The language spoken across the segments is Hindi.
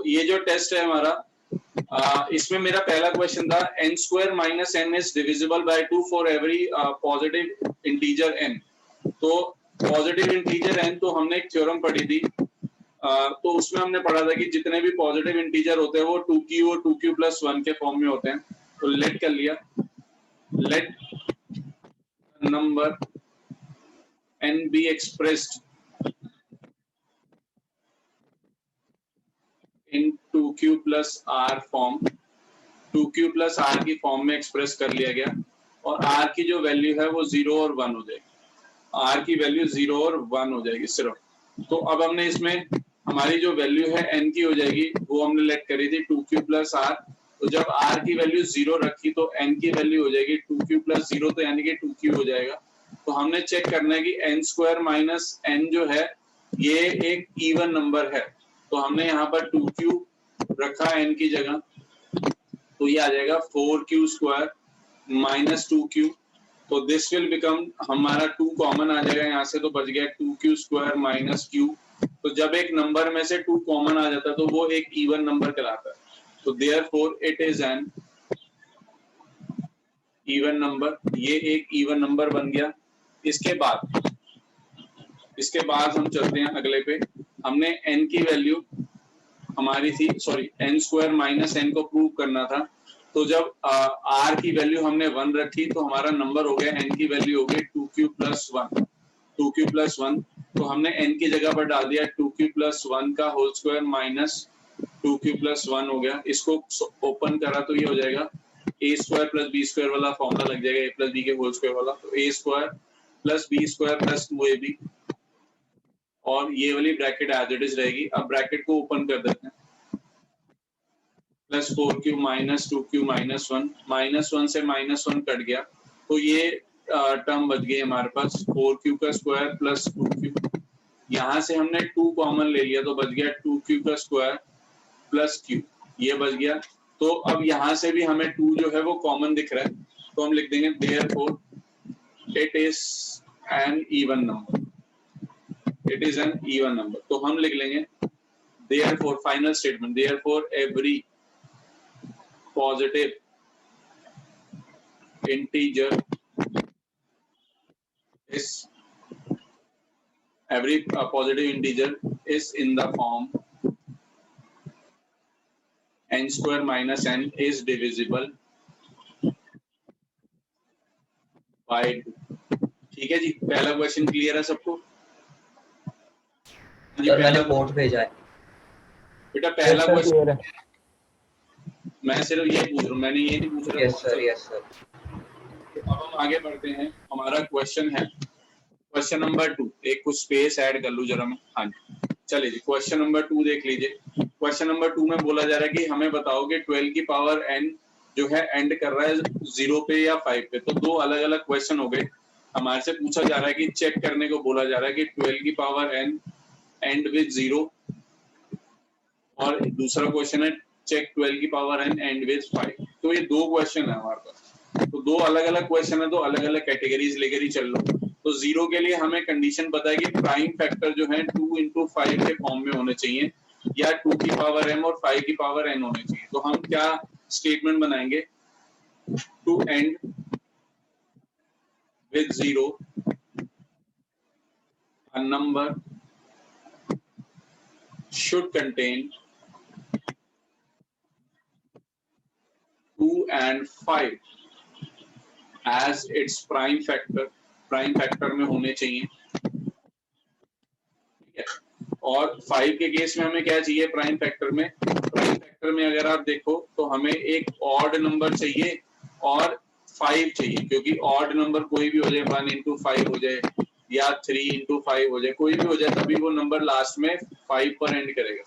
ये जो टेस्ट है हमारा, इसमें मेरा पहला क्वेश्चन था n square minus n is divisible by 2 for every positive integer n। तो पॉजिटिव इंटीजर n तो हमने एक थ्योरम पढ़ी थी, तो उसमें हमने पढ़ा था कि जितने भी पॉजिटिव इंटीजर होते हैं वो 2q और 2q प्लस 1 के फॉर्म में होते हैं। तो लेट कर लिया, let number n be expressed in 2q plus r form, 2q plus r की फॉर्म में एक्सप्रेस कर लिया गया, और r की जो वैल्यू है वो 0 और 1 हो जाएगी, r की वैल्यू 0 और 1 हो जाएगी सिर्फ। तो अब हमने इसमें हमारी जो वैल्यू है n की हो जाएगी, वो हमने लेट करी थी 2q plus r। तो जब r की वैल्यू 0 रखी तो n की वैल्यू हो जाएगी 2q plus 0, तो यानी कि 2q हो जाएगा। तो हमने चेक करना है कि n स्क्वायर माइनस n जो है ये एक इवन नंबर है, तो हमने यहाँ पर 2q रखा n की जगह, तो ये आ जाएगा 4q स्क्वायर माइनस 2q। तो दिस विल बिकम, हमारा 2 कॉमन आ जाएगा यहाँ से, तो बच गया 2q स्क्वायर माइनस q। तो जब एक नंबर में से 2 कॉमन आ जाता है तो वो एक इवन नंबर कहलाता है। तो therefore it is an even number, ये एक इवन नंबर बन गया। इसके बाद हम चलते हैं अगले पे। हमने n की वैल्यू हमारी थी, sorry n square minus n को प्रूव करना था। तो जब r की वैल्यू हमने 1 रखी तो हमारा नंबर हो गया, n की वैल्यू हो गई 2q प्लस 1, 2q प्लस 1। तो हमने n की जगह पर डाल दिया 2q प्लस 1 का whole square minus 2q plus 1 हो गया। इसको ओपन करा तो ये हो जाएगा a square plus b square वाला फॉर्मूला लग जाएगा, a प्लस b के होल स्क्वायर वाला। तो a square plus b square plus 2ab, और ये वाली ब्रैकेट एज इट इज रहेगी। अब ब्रैकेट को ओपन कर देते हैं, plus 4q minus 2q minus 1, minus 1 से माइनस 1 कट गया, तो ये टर्म बच गई हमारे पास 4q का स्क्वायर प्लस 2q। यहाँ से हमने 2 कॉमन ले लिया तो बच गया 2q का स्क्वायर प्लस q, ये बच गया। तो अब यहाँ से भी हमें 2 जो है वो कॉमन दिख रहा है, तो हम लिख देंगे therefore it is an even number, it is an even number। तो हम लिख लेंगे therefore final statement, therefore every positive integer is in the form n square minus n is divisible by 2। ठीक है जी, पहला क्वेश्चन क्लियर है सबको? मैंने कोड भेजा है बेटा, पहला क्वेश्चन मैं सिर्फ ये पूछ रहा हूँ, मैंने ये नहीं पूछ रहा। Yes sir. अब हम आगे बढ़ते हैं, हमारा क्वेश्चन है क्वेश्चन नंबर 2। एक कुछ स्पेस ऐड कर लूं जरा मैं, हाँ जी चलिए जी। क्वेश्चन नंबर 2 देख लीजिए। क्वेश्चन नंबर 2 में बोला जा रहा है कि हमें बताओ कि 12 की पावर n जो है एंड कर रहा है 0 पे या 5 पे। तो दो अलग अलग क्वेश्चन हो गए। हमारे से पूछा जा रहा है कि चेक करने को बोला जा रहा है कि 12 की पावर n एंड विद 0, और दूसरा क्वेश्चन है चेक 12 की पावर n एंड विद 5। तो ये दो क्वेश्चन है हमारे पास, तो दो अलग अलग क्वेश्चन है, तो अलग अलग कैटेगरीज लेकर ही चल लो। तो 0 के लिए हमें कंडीशन पता है कि प्राइम फैक्टर जो है 2 into 5 के फॉर्म में होने चाहिए, या 2 की पावर m और 5 की पावर n होने चाहिए। तो हम क्या स्टेटमेंट बनाएंगे, to end with 0 a number should contain 2 and 5 as its prime factor, prime factor में होने चाहिए, ठीक है। और 5 के केस में हमें क्या चाहिए प्राइम फैक्टर में? प्राइम फैक्टर में अगर आप देखो तो हमें एक ऑड नंबर चाहिए और 5 चाहिए, क्योंकि ऑड नंबर कोई भी हो जाए, 1 into 5 हो जाए या 3 into 5 हो जाए, कोई भी हो जाए, तभी वो नंबर लास्ट में 5 पर एंड करेगा।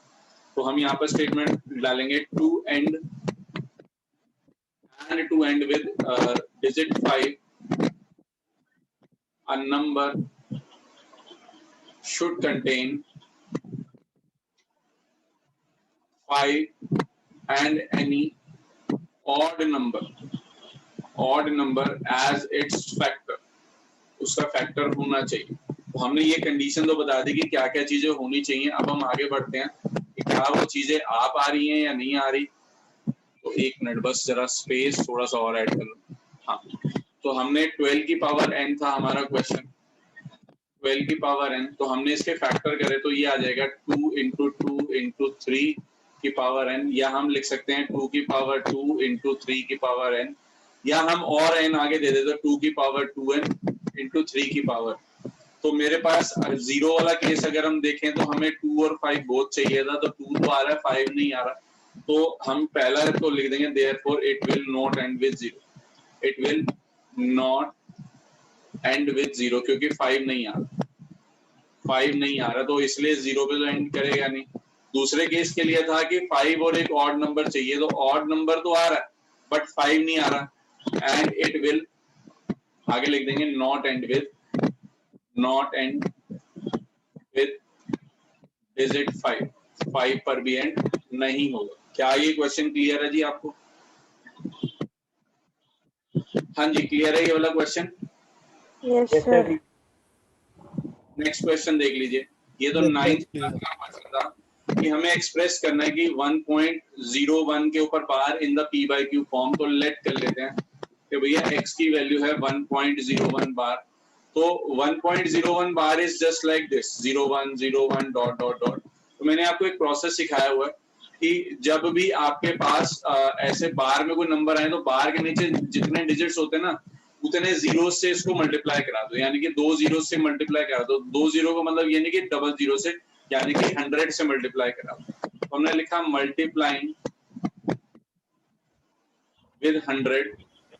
तो हम यहाँ पर स्टेटमेंट डालेंगे to and with digit 5 a number should contain 5 and any odd number as its factor, उसका फैक्टर होना चाहिए। तो हमने ये कंडीशन तो बता दी कि क्या क्या चीजें होनी चाहिए। अब हम आगे बढ़ते हैं। कि क्या वो चीजें आप आ रही हैं या नहीं आ रही। तो एक मिनट बस जरा स्पेस थोड़ा सा और ऐड कर लो। हाँ, तो हमने 12 की पावर n था हमारा क्वेश्चन, 12 की पावर n, तो हमने इसके फैक्टर करे तो ये आ जाएगा 2 इंटू 2 इंटू 3 की पावर n, या हम लिख सकते हैं 2 की पावर 2 इंटू 3 की पावर n, या हम और n आगे दे देते 2 की पावर 2n इंटू 3 की पावर। तो मेरे पास जीरो वाला केस अगर हम देखें तो हमें 2 और 5 बहुत चाहिए था, तो 2 तो आ रहा है, 5 नहीं आ रहा, तो हम पहला तो लिख देंगे therefore it will not and with zero, it will not and with zero, क्योंकि 5 नहीं आ रहा, 5 नहीं आ रहा, तो इसलिए जीरो पे तो एंड करेगा नहीं। दूसरे केस के लिए था कि 5 और एक ऑड नंबर चाहिए, तो ऑड नंबर तो आ रहा है बट 5 नहीं आ रहा, एंड इट विल आगे लिख देंगे नॉट एंड विद डिजिट 5, 5 पर भी एंड नहीं होगा। क्या ये क्वेश्चन क्लियर है जी आपको? हाँ जी, क्लियर है ये वाला question? Yes sir. Next question देख लीजिए, ये तो 9th था कि हमें एक्सप्रेस करना है कि 1.01 के ऊपर bar in the p by q form, तो लेट कर लेते हैं कि भैया x की वैल्यू है 1.01 बार, तो 1.01 bar is just like this 01 01 dot dot dot. तो मैंने आपको एक प्रोसेस सिखाया हुआ है कि जब भी आपके पास ऐसे बार में कोई नंबर आए तो बार के नीचे जितने डिजिट्स होते हैं ना उतने जीरो से इसको मल्टीप्लाई करा दो, यानी कि 2 जीरो से मल्टीप्लाई करा दो, 2 जीरो का मतलब यानी कि डबल जीरो से, यानी कि 100 से मल्टीप्लाई करा दो। तो हमने लिखा मल्टीप्लाइंग विद 100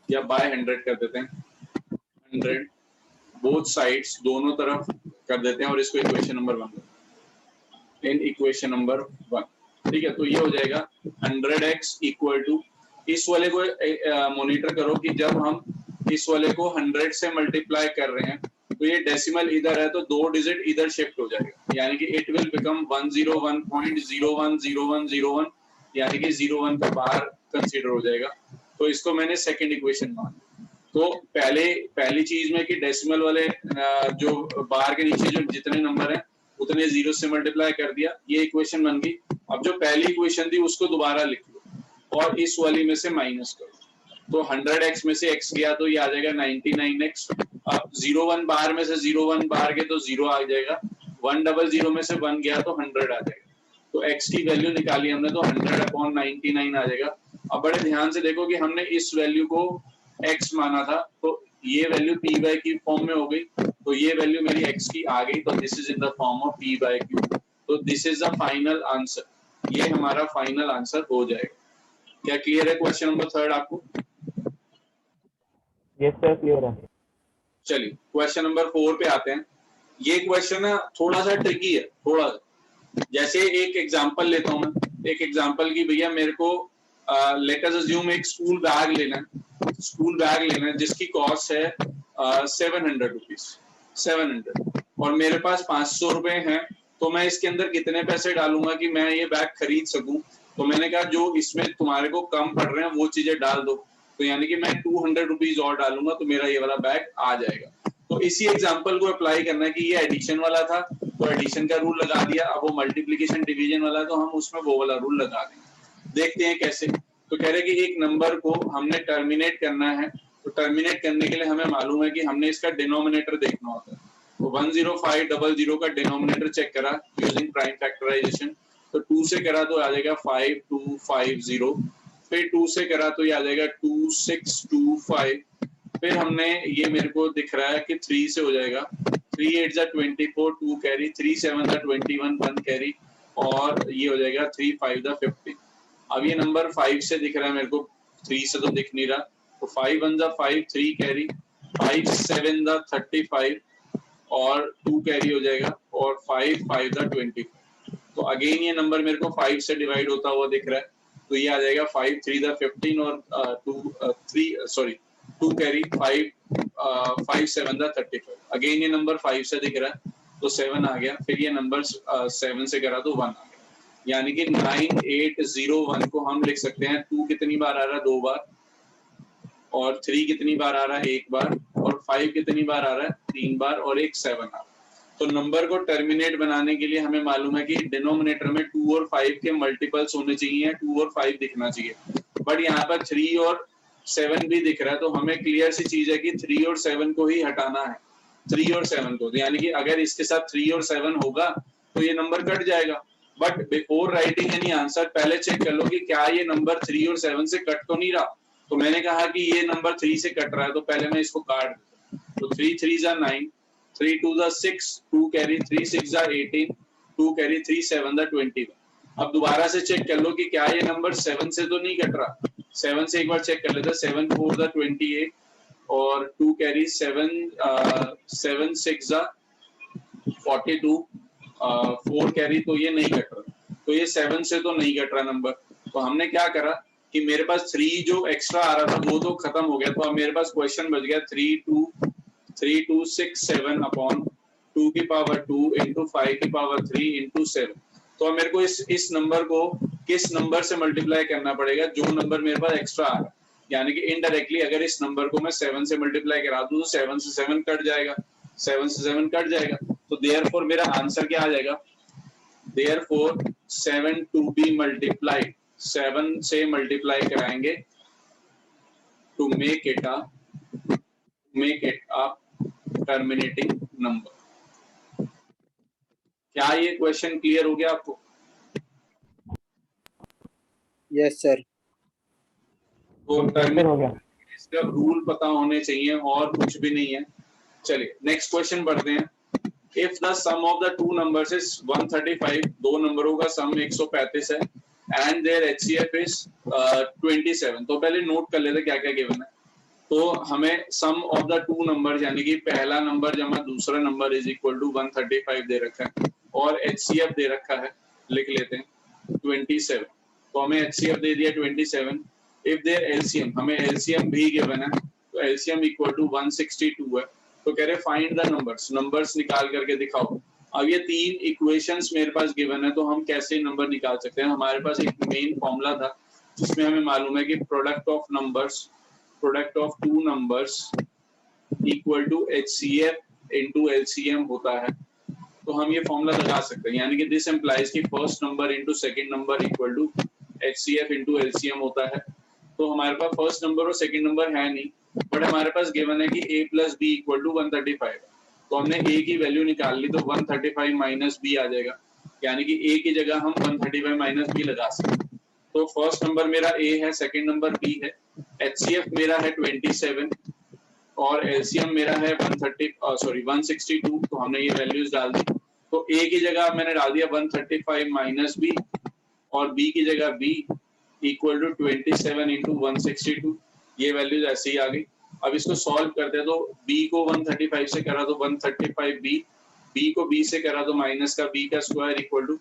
या बाय 100 कर देते हैं, 100 बोथ साइड्स दोनों तरफ कर देते हैं और इसको equation number 1 in equation number 1, ठीक है। तो ये हो जाएगा 100x इक्वल टू, इस वाले को मॉनिटर करो कि जब हम इस वाले को 100 से मल्टीप्लाई कर रहे हैं तो ये डेसिमल इधर है तो 2 डिजिट इधर शिफ्ट हो जाएगा, यानी कि इट विल बिकम 101.010101, यानी कि 01 का बाहर कंसीडर हो जाएगा। तो इसको मैंने सेकंड इक्वेशन मान, तो पहली चीज में कि डेसिमल वाले जो बाहर के नीचे जो जितने नंबर हैं उतने जीरो से मल्टीप्लाई कर दिया, ये इक्वेशन बन गई। अब जो पहली इक्वेशन थी उसको दोबारा लिख लो और इस वाली में से माइनस करो, तो 100x में से x गया तो ये आ जाएगा 99x। अब 01 बाहर में से 01 बाहर गए तो 0 आ जाएगा, 100 में से 1 गया तो 100 आ जाएगा, तो x की वैल्यू निकाली हमने तो 100/99 आ जाएगा। अब बड़े ध्यान से देखो कि हमने इस वैल्यू को x माना था, तो ये value p by q form में हो गई, तो ये वैल्यू मेरी x की आ गई, तो this is in the form of p by q, तो this is the final answer, ये हमारा फाइनल आंसर हो जाएगा। क्या क्लियर है क्वेश्चन नंबर 3 आपको? यस सर, क्लियर है। चलिए क्वेश्चन नंबर 4 पे आते हैं। ये क्वेश्चन ना थोड़ा सा ट्रिकी है, थोड़ा सा, जैसे एक एग्जांपल लेता हूं मैं, एक एग्जांपल की भैया मेरे को लेट अस अज्यूम एक स्कूल बैग लेना है, स्कूल बैग लेना है जिसकी कॉस्ट है 700 रुपीज, 700, और मेरे पास 500 रुपए हैं, तो मैं इसके अंदर कितने पैसे डालूंगा कि मैं ये बैग खरीद सकूं? तो मैंने कहा जो इसमें तुम्हारे को कम पड़ रहे हैं वो चीजें डाल दो, तो यानी कि मैं 200 रुपीज और डालूंगा तो मेरा ये वाला बैग आ जाएगा। तो इसी एग्जांपल को अप्लाई करना है कि ये एडिशन वाला था तो एडिशन का रूल लगा दिया, अब वो मल्टीप्लिकेशन डिवीजन वाला तो हम उसमें वो वाला रूल लगा देंगे। देखते हैं कैसे। तो कह रहे कि एक नंबर को हमने टर्मिनेट करना है, तो टर्मिनेट करने के लिए हमें मालूम है कि हमने इसका डिनोमिनेटर देखना होता है, तो 10500 का डिनोमिनेटर चेक करा यूजिंग प्राइम फैक्टराइजेशन, तो 2 से करा तो आ जाएगा 5250, फिर 2 से करा तो ये आ जाएगा 2625, फिर हमने ये मेरे को दिख रहा है कि 3 से हो जाएगा 3 8 जा 24 2 कैरी, 3 7 जा 21 1 कैरी, और ये हो जाएगा 3 5 जा 50। अब ये नंबर 5 से दिख रहा है मेरे को, 3 से तो दिख नहीं रहा, तो 5 1 जा 5 3 कैरी, 5 7 जा 35 और 2 कैरी हो जाएगा, और 5 5 जा 25। तो अगेन ये नंबर मेरे को 5 से डिवाइड होता हुआ दिख रहा है, तो ये आ जाएगा 5 3 जा 15 और 2 कैरी 5 7 जा 35। अगेन ये नंबर 5 से दिख रहा है तो 7 आ गया, फिर ये नंबर 7 से करा तो 1 आ गया, यानी कि 9801 को हम लिख सकते हैं 2 कितनी बार आ रहा है 2 बार, और 3 कितनी बार आ रहा है 1 बार, और 5 कितनी बार आ रहा है 3 बार, और एक 7 आ रहा है। तो नंबर को टर्मिनेट बनाने के लिए हमें मालूम है कि डिनोमिनेटर में 2 और 5 के मल्टीपल्स होने चाहिए, 2 और 5 दिखना चाहिए, बट यहाँ पर 3 और 7 भी दिख रहा है, तो हमें क्लियर सी चीज है कि 3 और 7 को ही हटाना है, 3 और 7 को, यानी कि अगर इसके साथ 3 और 7 होगा तो ये नंबर कट जाएगा। But before writing any answer पहले चेक कर लो कि क्या ये नंबर 3 और 7 से कट तो नहीं रहा। तो मैंने कहा कि ये नंबर 3 से कट रहा है, तो पहले मैं इसको काट देता हूं। तो 3 3 जा 9, 3 2 जा 6, 2 कैरी 3 6 जा 18, 2 कैरी 3 7 जा 21। अब दोबारा से चेक कर लो कि क्या ये नंबर 7 से तो नहीं कट रहा। 7 से एक बार चेक कर लेते हैं। 7 4 जा 28 और 2 कैरी 7 7 6 जा 42, 4 कैरी, तो ये नहीं कट रहा, तो ये 7 से तो नहीं कट रहा नंबर। तो हमने क्या करा कि मेरे पास 3 जो एक्स्ट्रा आ रहा था वो तो खत्म हो गया, तो अब मेरे पास क्वेश्चन बच गया 3 2 6 7 अपॉन 2 की पावर 2 इंटू 5 की पावर 3 इंटू 7। तो अब मेरे को इस नंबर को किस नंबर से मल्टीप्लाई करना पड़ेगा, जो नंबर मेरे पास एक्स्ट्रा आ रहा है, यानी कि इनडायरेक्टली अगर इस नंबर को मैं 7 से मल्टीप्लाई करा दूं तो 7 से 7 कट जाएगा, 7 से 7 कट जाएगा। तो देयरफॉर मेरा आंसर क्या आ जाएगा, देयरफॉर 7 टू बी मल्टीप्लाइड, 7 से मल्टीप्लाई कराएंगे to make it a terminating number. क्या ये क्वेश्चन क्लियर हो गया आपको? Yes sir. तो टर्मिनेटिंग इसका रूल पता होने चाहिए और कुछ भी नहीं है। चलिए नेक्स्ट क्वेश्चन पढ़ते हैं। If the sum of the two numbers is 135, दो नंबरों का सम 135 है, and their HCF is 27। तो पहले नोट कर लेते क्या क्या गिवन है। तो हमें सम ऑफ द टू नंबर यानी कि पहला नंबर जमा दूसरा नंबर इज इक्वल टू 135 दे रखा है, और HCF दे रखा है, लिख लेते हैं 27। तो हमें HCF दे दिया 27। If their LCM, हमें LCM भी गिवन है, तो LCM इक्वल टू 162 है। तो कह रहे फाइंड द नंबर्स निकाल करके दिखाओ। अब ये तीन इक्वेशंस मेरे पास गिवन है, तो हम कैसे नंबर निकाल सकते हैं। हमारे पास एक मेन फॉर्मूला था जिसमें हमें मालूम है कि product of two numbers equal to HCF into LCM होता है। तो हम ये फॉर्मूला लगा सकते हैं, यानी कि दिस इंप्लाइज कि first number into second number equal to HCF into LCM होता है। तो हमारे पास फर्स्ट नंबर और सेकंड नंबर है नहीं, बट हमारे पास गिवन है कि a plus B equal to 135। तो हमने a की वैल्यू निकाल ली, तो 135 माइनस बी आ जाएगा, यानी कि a की जगह हम 135 माइनस बी लगा सकते हैं। तो फर्स्ट नंबर मेरा a है, सेकंड नंबर b है, HCF मेरा है 27 और LCM मेरा है 162। तो हमने ये वैल्यूज डाल दी। तो a की जगह मैंने डाल दिया 135 माइनस बी, और b की जगह b इक्वल टू 27 इंटू 162। ये वैल्यूज ऐसे ही आ गई। अब इसको सॉल्व करते हैं, तो b को 135 से करा तो 135b, b को b से करा तो माइनस का b का स्क्वायर इक्वल टू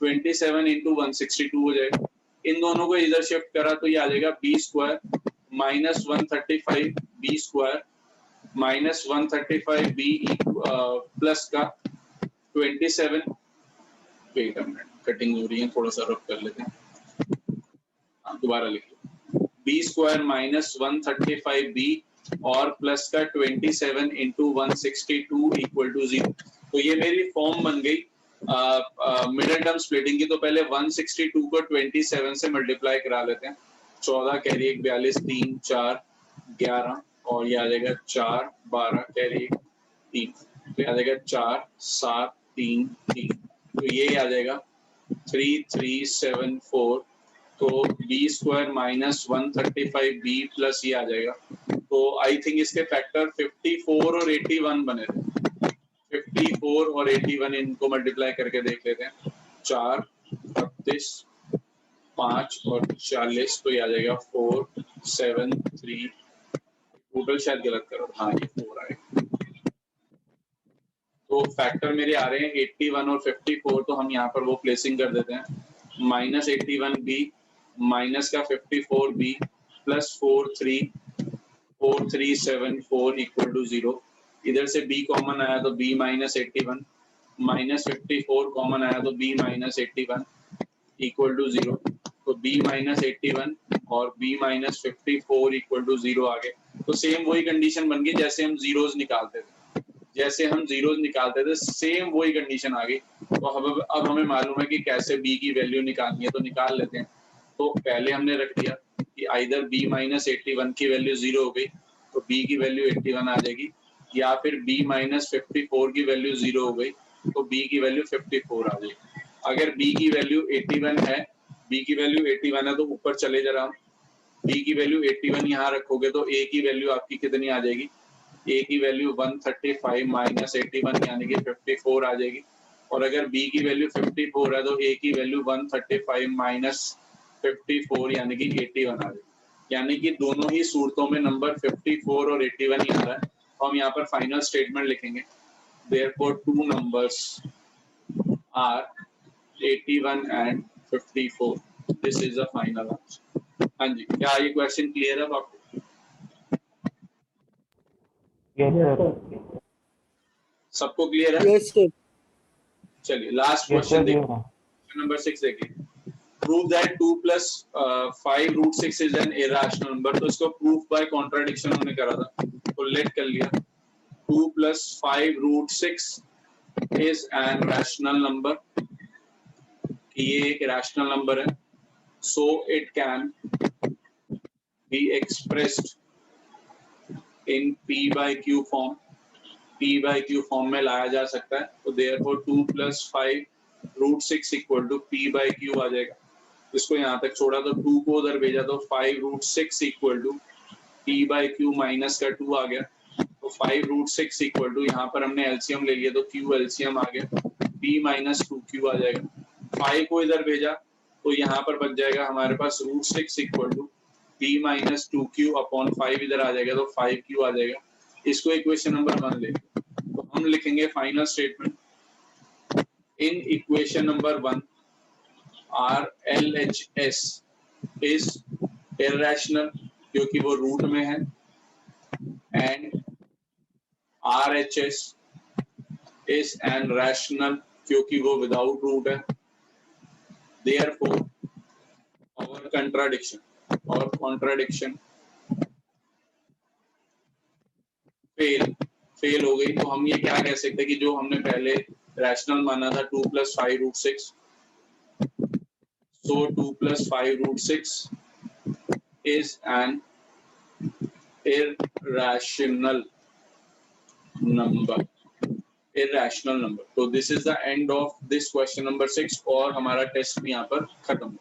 27 इंटू 162 हो जाएगा। इन दोनों को इधर शिफ्ट करा तो ये आ जाएगा b square minus 135 b square minus 135 b plus का 27। वेट अ मिनट, कटिंग हो रही है, थोड़ा सा रब कर लेते हैं, दोबारा लिख लो। b स्क्वायर माइनस 135b और प्लस का 27 इंटू 162 इक्वल टू 0। तो ये मेरी फॉर्म बन गई मिडिल टर्म स्प्लिटिंग की। तो पहले 162 को 27 से मल्टीप्लाई करा लेते हैं। 14 कैरी 1 42 3 4 11 और ये आ जाएगा 4 12 कैरी 3, तो आ जाएगा 4 7 3 3। तो ये आ जाएगा 3 3 7 4। तो b square minus 135b plus ये आ जाएगा। तो आई थिंक इसके फैक्टर 54 और 81 बने थे। 54 और 81 इनको मल्टीप्लाई करके देख लेते हैं। 4 32 5 और 40, तो ये आ जाएगा 4 7 3। टोटल शायद गलत करो, हाँ ये 4 आएगा। तो फैक्टर मेरे आ रहे हैं 81 और 54, तो हम यहाँ पर वो प्लेसिंग कर देते हैं। माइनस 81b माइनस का 54b प्लस 4374 इक्वल टू 0। इधर से b कॉमन आया तो b माइनस 81 माइनस 54 कॉमन आया तो b माइनस 81 इक्वल टू 0। तो b माइनस 81 और b माइनस 54 इक्वल टू 0 आ गए। तो सेम वही कंडीशन बन गई जैसे हम जीरोस निकालते थे। जैसे हम जीरो निकालते थे सेम वही कंडीशन आ गई। तो अब हमें मालूम है कि कैसे b की वैल्यू निकालनी है, तो निकाल लेते हैं। तो पहले हमने रख दिया कि आइदर b माइनस 81 की वैल्यू 0 हो गई तो b की वैल्यू 81 आ जाएगी, या फिर b माइनस 54 की वैल्यू 0 हो गई तो b की वैल्यू 54 आ जाएगी। अगर b की वैल्यू 81 है, b की वैल्यू 81 है तो ऊपर चले जरा, b की वैल्यू 81 यहाँ रखोगे तो a की वैल्यू आपकी कितनी आ जाएगी, a की वैल्यू 135 माइनस 81 यानी कि 54 आ जाएगी। और अगर b की वैल्यू 54 है तो a की वैल्यू 135 माइनस 54 यानी कि 81 आ जाएगी। यानी कि दोनों ही सूरतों में नंबर 54 और 81 ही आ रहा है। तो हम यहाँ पर फाइनल स्टेटमेंट लिखेंगे, therefore two numbers are 81 and 54. This is the final answer. हाँ जी, क्या ये क्वेश्चन क्लियर है आपको? Yes, sir. सबको क्लियर है? Yes, sir. चलिए लास्ट Yes, क्वेश्चन sir. देखिए, नंबर 6 देखिए। Prove that 2 plus 5 root 6 is an irrational number। तो इसको proof by contradiction हमने करा था, तो let कर लिया। 2 plus 5 root 6 is an rational number, कि ये एक रैशनल नंबर है। So it can be expressed in p by q form। p by q form में लाया जा सकता है। तो therefore 2 plus 5 root 6 equal to p by q आ जाएगा। इसको यहाँ तक छोड़ा तो 2 को उधर भेजा तो 5 root 6 equal to p by q minus का 2 आ गया। तो 5 root 6 equal to यहाँ पर हमने एलसीएम ले लिया तो q एलसीएम आ गया, p माइनस 2q आ जाएगा। 5 को इधर भेजा तो यहाँ पर बच जाएगा हमारे पास root 6 equal to p minus 2q upon 5 इधर आ जाएगा तो 5q आ जाएगा। इसको इक्वेशन नंबर 1 ले, तो हम लिखेंगे final statement in equation number 1 RLHS is irrational क्योंकि वो रूट में है, and RHS is an rational क्योंकि वो विदाउट रूट है। Therefore our contradiction फेल हो गई। तो हम ये क्या कह सकते हैं कि जो हमने पहले रैशनल माना था 2 plus 5 root 6, so 2 plus 5 root 6 is an irrational number। तो this is the end of this question number 6 और हमारा टेस्ट भी यहाँ पर खत्म।